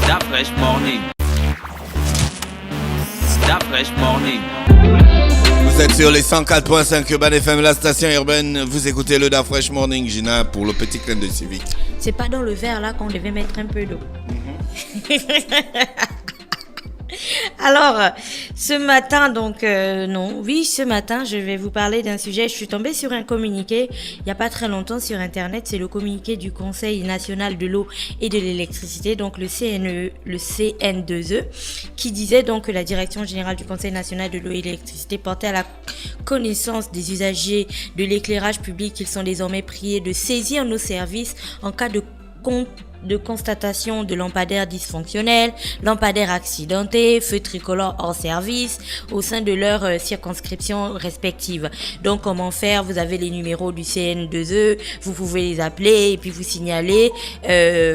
Da Fresh Morning. Da Fresh Morning. Vous êtes sur les 104.5 Urban FM, la station urbaine. Vous écoutez le Da Fresh Morning, Gina, pour le petit clin de civique. C'est pas dans le verre là qu'on devait mettre un peu d'eau. Alors, ce matin, ce matin, je vais vous parler d'un sujet. Je suis tombée sur un communiqué il n'y a pas très longtemps sur Internet. C'est le communiqué du Conseil national de l'eau et de l'électricité, donc le CN2E, qui disait donc que la Direction générale du Conseil national de l'eau et de l'électricité portait à la connaissance des usagers de l'éclairage public qu'ils sont désormais priés de saisir nos services en cas de constatation de lampadaires dysfonctionnels, lampadaires accidentés, feux tricolores hors service au sein de leurs circonscriptions respectives. Donc comment faire? Vous avez les numéros du CN2E, vous pouvez les appeler et puis vous signaler.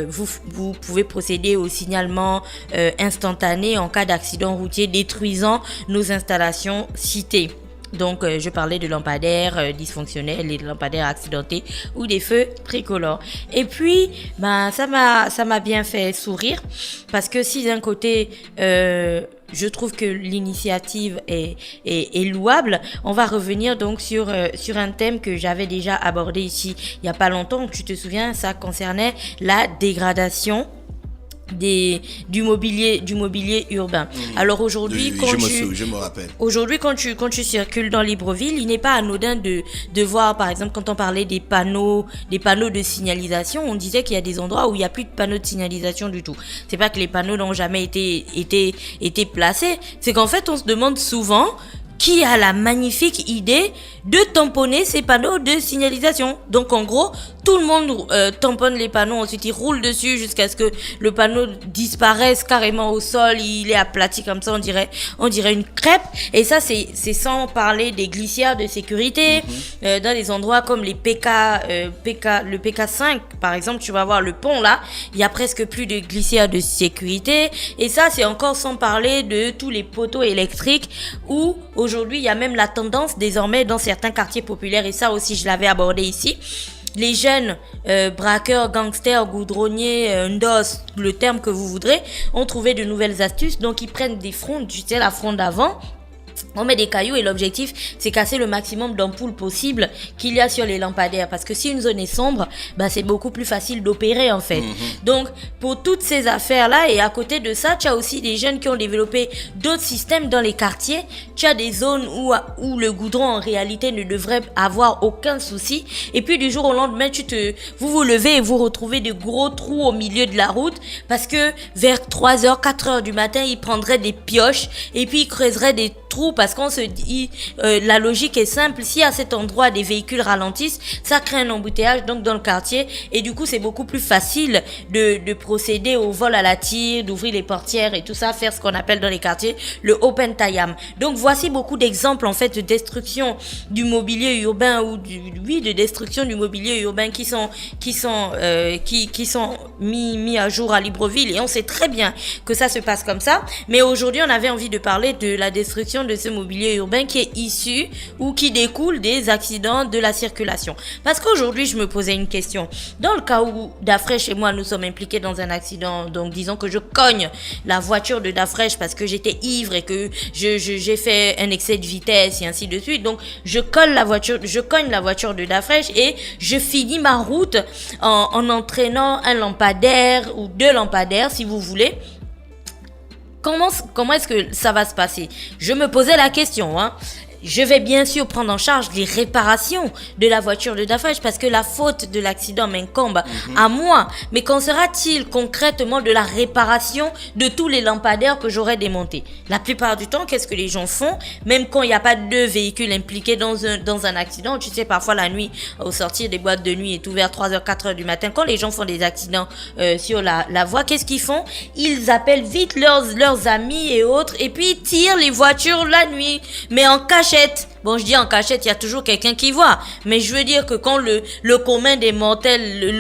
Vous pouvez procéder au signalement instantané en cas d'accident routier détruisant nos installations citées. Donc, je parlais de lampadaires dysfonctionnels et de lampadaires accidentés ou des feux tricolores. Et puis, ça m'a bien fait sourire parce que si d'un côté, je trouve que l'initiative est louable, on va revenir donc sur un thème que j'avais déjà abordé ici il y a pas longtemps. Tu te souviens, ça concernait la dégradation du mobilier urbain. Alors aujourd'hui, je me rappelle. Aujourd'hui, quand tu circules dans Libreville, il n'est pas anodin de voir, par exemple, quand on parlait des panneaux de signalisation, on disait qu'il y a des endroits où il n'y a plus de panneaux de signalisation du tout. C'est pas que les panneaux n'ont jamais été placés, c'est qu'en fait, on se demande souvent qui a la magnifique idée de tamponner ces panneaux de signalisation. Donc en gros, tout le monde tamponne les panneaux, ensuite il roule dessus jusqu'à ce que le panneau disparaisse carrément au sol, il est aplati comme ça, on dirait une crêpe. Et ça, c'est sans parler des glissières de sécurité. Dans des endroits comme les le PK5 par exemple, tu vas voir le pont là, il y a presque plus de glissières de sécurité. Et ça, c'est encore sans parler de tous les poteaux électriques où aujourd'hui, il y a même la tendance désormais dans certains quartiers populaires, et ça aussi je l'avais abordé ici, les jeunes braqueurs, gangsters, goudronniers, ndos, le terme que vous voudrez, ont trouvé de nouvelles astuces. Donc ils prennent des frondes, tu sais, la fronde d'avant, on met des cailloux et l'objectif, c'est casser le maximum d'ampoules possible qu'il y a sur les lampadaires. Parce que si une zone est sombre, c'est beaucoup plus facile d'opérer en fait. Donc, pour toutes ces affaires-là, et à côté de ça, tu as aussi des jeunes qui ont développé d'autres systèmes dans les quartiers. Tu as des zones où le goudron en réalité ne devrait avoir aucun souci. Et puis du jour au lendemain, vous vous levez et vous retrouvez de gros trous au milieu de la route. Parce que vers 3h, 4h du matin, ils prendraient des pioches et puis ils creuseraient des trous, parce qu'on se dit, la logique est simple, si à cet endroit des véhicules ralentissent, ça crée un embouteillage donc dans le quartier, et du coup c'est beaucoup plus facile de procéder au vol à la tire, d'ouvrir les portières et tout ça, faire ce qu'on appelle dans les quartiers le open tayam. Donc voici beaucoup d'exemples en fait de destruction du mobilier urbain ou de destruction du mobilier urbain qui sont mis à jour à Libreville, et on sait très bien que ça se passe comme ça. Mais aujourd'hui on avait envie de parler de la destruction de ce mobilier urbain qui est issu ou qui découle des accidents de la circulation. Parce qu'aujourd'hui, je me posais une question. Dans le cas où Dafresh et moi, nous sommes impliqués dans un accident, donc disons que je cogne la voiture de Dafresh parce que j'étais ivre et que j'ai fait un excès de vitesse et ainsi de suite. Donc, je cogne la voiture de Dafresh et je finis ma route en entraînant un lampadaire ou deux lampadaires, si vous voulez. Comment est-ce que ça va se passer? Je me posais la question, Je vais bien sûr prendre en charge les réparations de la voiture de Dafresh parce que la faute de l'accident m'incombe à moi. Mais qu'en sera-t-il concrètement de la réparation de tous les lampadaires que j'aurais démontés? La plupart du temps, qu'est-ce que les gens font? Même quand il n'y a pas de véhicules impliqués dans un accident, tu sais, parfois la nuit, au sortir des boîtes de nuit et tout vers 3h, 4h du matin, quand les gens font des accidents sur la voie, qu'est-ce qu'ils font? Ils appellent vite leurs amis et autres et puis ils tirent les voitures la nuit, mais en cachette. Bon, je dis en cachette, il y a toujours quelqu'un qui voit. Mais je veux dire que quand le commun des mortels,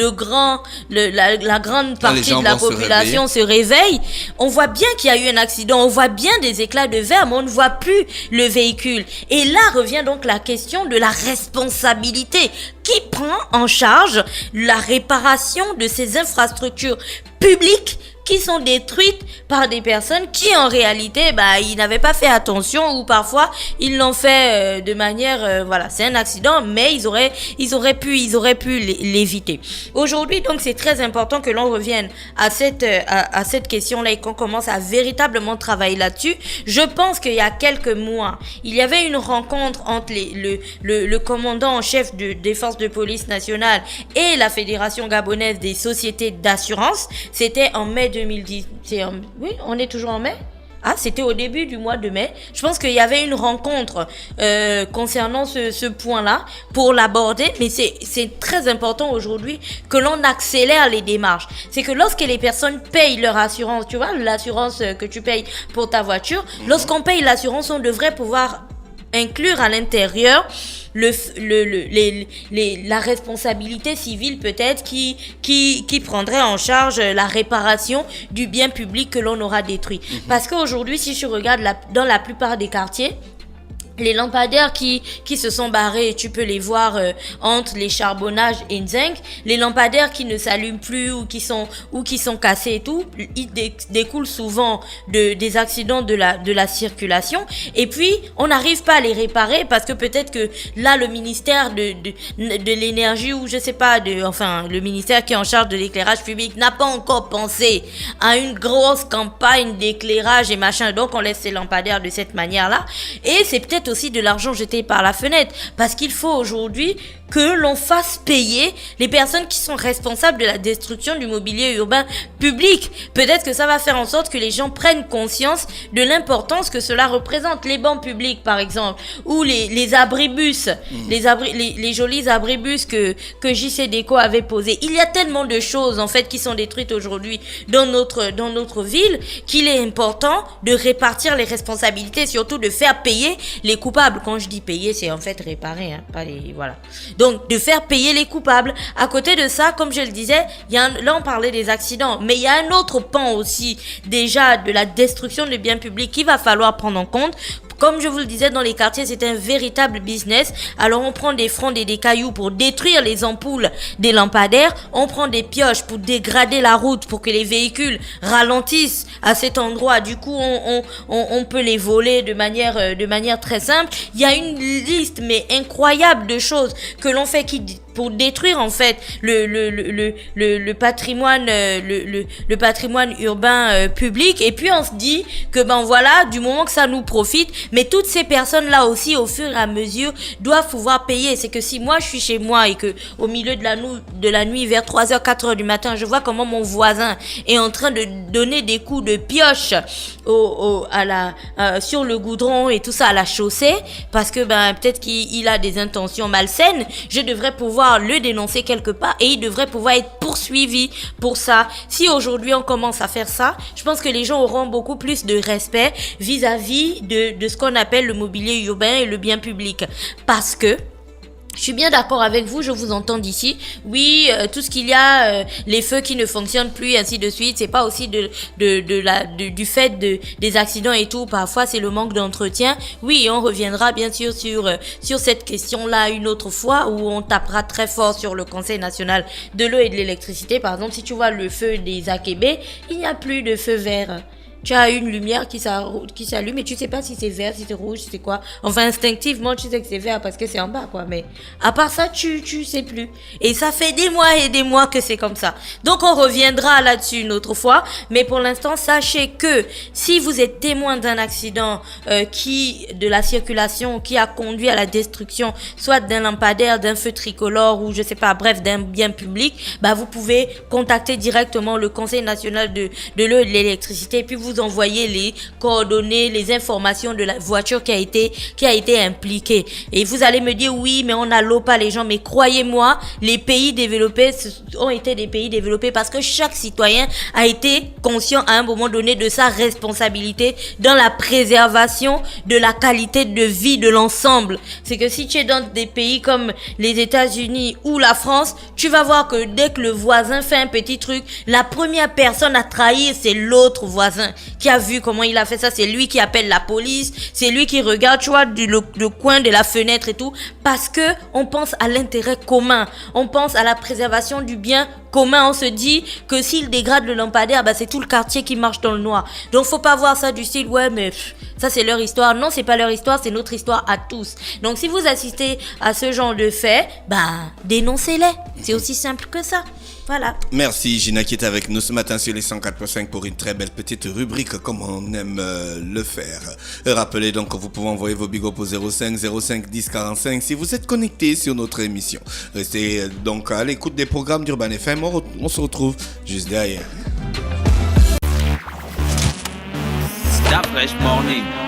la grande partie de la population se réveille, on voit bien qu'il y a eu un accident, on voit bien des éclats de verre, mais on ne voit plus le véhicule. Et là revient donc la question de la responsabilité. Qui prend en charge la réparation de ces infrastructures publiques qui sont détruites par des personnes qui en réalité ils n'avaient pas fait attention, ou parfois ils l'ont fait de manière voilà, c'est un accident, mais ils auraient pu l'éviter. Aujourd'hui donc c'est très important que l'on revienne à cette question là et qu'on commence à véritablement travailler là-dessus. Je pense qu'il y a quelques mois, il y avait une rencontre entre le commandant en chef des forces de police nationale et la Fédération gabonaise des sociétés d'assurance. C'était en mai 2010. Oui, on est toujours en mai? Ah, c'était au début du mois de mai. Je pense qu'il y avait une rencontre concernant ce point-là pour l'aborder, mais c'est très important aujourd'hui que l'on accélère les démarches. C'est que lorsque les personnes payent leur assurance, tu vois, l'assurance que tu payes pour ta voiture, lorsqu'on paye l'assurance, on devrait pouvoir inclure à l'intérieur la responsabilité civile peut-être qui prendrait en charge la réparation du bien public que l'on aura détruit. Parce qu'aujourd'hui, si je regarde dans la plupart des quartiers, les lampadaires qui se sont barrés, tu peux les voir entre les charbonnages et Nzeng. Les lampadaires qui ne s'allument plus ou qui sont cassés et tout, ils découlent souvent des accidents de la circulation. Et puis on n'arrive pas à les réparer parce que peut-être que là le ministère de l'énergie, ou je sais pas, le ministère qui est en charge de l'éclairage public n'a pas encore pensé à une grosse campagne d'éclairage et machin. Donc on laisse ces lampadaires de cette manière-là. Et c'est peut-être aussi de l'argent jeté par la fenêtre, parce qu'il faut aujourd'hui que l'on fasse payer les personnes qui sont responsables de la destruction du mobilier urbain public. Peut-être que ça va faire en sorte que les gens prennent conscience de l'importance que cela représente. Les bancs publics par exemple, ou les abribus, les jolis abribus que JC Déco avait posés. Il y a tellement de choses en fait qui sont détruites aujourd'hui dans notre ville qu'il est important de répartir les responsabilités, surtout de faire payer les coupables. Quand je dis payer, c'est en fait réparer, pas les, voilà. Donc, de faire payer les coupables. À côté de ça, comme je le disais, là on parlait des accidents, mais il y a un autre pan aussi, déjà, de la destruction des biens publics qu'il va falloir prendre en compte. Comme je vous le disais, dans les quartiers, c'est un véritable business. Alors, on prend des frondes et des cailloux pour détruire les ampoules des lampadaires. On prend des pioches pour dégrader la route, pour que les véhicules ralentissent à cet endroit. Du coup, on peut les voler de manière très simple. Il y a une liste, mais incroyable, de choses que l'on fait pour détruire en fait le patrimoine le patrimoine urbain public. Et puis on se dit que voilà, du moment que ça nous profite, mais toutes ces personnes là aussi au fur et à mesure doivent pouvoir payer. C'est que si moi je suis chez moi et que au milieu de la nuit vers 3h 4h du matin, je vois comment mon voisin est en train de donner des coups de pioche sur le goudron et tout ça à la chaussée, parce que peut-être qu'il a des intentions malsaines, je devrais pouvoir le dénoncer quelque part et il devrait pouvoir être poursuivi pour ça. Si aujourd'hui on commence à faire ça, je pense que les gens auront beaucoup plus de respect vis-à-vis de ce qu'on appelle le mobilier urbain et le bien public. Parce que je suis bien d'accord avec vous, je vous entends d'ici. Oui, tout ce qu'il y a, les feux qui ne fonctionnent plus, ainsi de suite, c'est pas aussi du fait des accidents et tout. Parfois, c'est le manque d'entretien. Oui, on reviendra bien sûr sur cette question-là une autre fois, où on tapera très fort sur le Conseil national de l'eau et de l'électricité. Par exemple, si tu vois le feu des AKB, il n'y a plus de feu vert. Tu as une lumière qui s'allume et tu sais pas si c'est vert, si c'est rouge, si c'est quoi. Enfin, instinctivement, tu sais que c'est vert parce que c'est en bas, quoi. Mais à part ça, tu sais plus. Et ça fait des mois et des mois que c'est comme ça. Donc, on reviendra là-dessus une autre fois. Mais pour l'instant, sachez que si vous êtes témoin d'un accident de la circulation qui a conduit à la destruction, soit d'un lampadaire, d'un feu tricolore ou je sais pas, bref, d'un bien public, vous pouvez contacter directement le Conseil national de l'eau et de l'électricité. Et puis, vous envoyer les coordonnées, les informations de la voiture qui a été impliquée. Et vous allez me dire, oui, mais on n'alloue pas les gens. Mais croyez-moi, les pays développés ont été des pays développés parce que chaque citoyen a été conscient à un moment donné de sa responsabilité dans la préservation de la qualité de vie de l'ensemble. C'est que si tu es dans des pays comme les États-Unis ou la France, tu vas voir que dès que le voisin fait un petit truc, la première personne à trahir, c'est l'autre voisin qui a vu comment il a fait ça. C'est lui qui appelle la police, c'est lui qui regarde, tu vois, le coin de la fenêtre et tout, parce que on pense à l'intérêt commun, on pense à la préservation du bien commun, on se dit que s'il dégrade le lampadaire, c'est tout le quartier qui marche dans le noir. Donc faut pas voir ça du style ouais mais ça c'est leur histoire. Non, c'est pas leur histoire, c'est notre histoire à tous. Donc si vous assistez à ce genre de faits, dénoncez-les. C'est aussi simple que ça. Voilà. Merci Gina qui est avec nous ce matin sur les 104.5 pour une très belle petite rubrique comme on aime le faire. Rappelez donc que vous pouvez envoyer vos big up au 05 05 10 45 si vous êtes connecté sur notre émission. Restez donc à l'écoute des programmes d'Urban FM. On se retrouve juste derrière. Da Fresh Morning.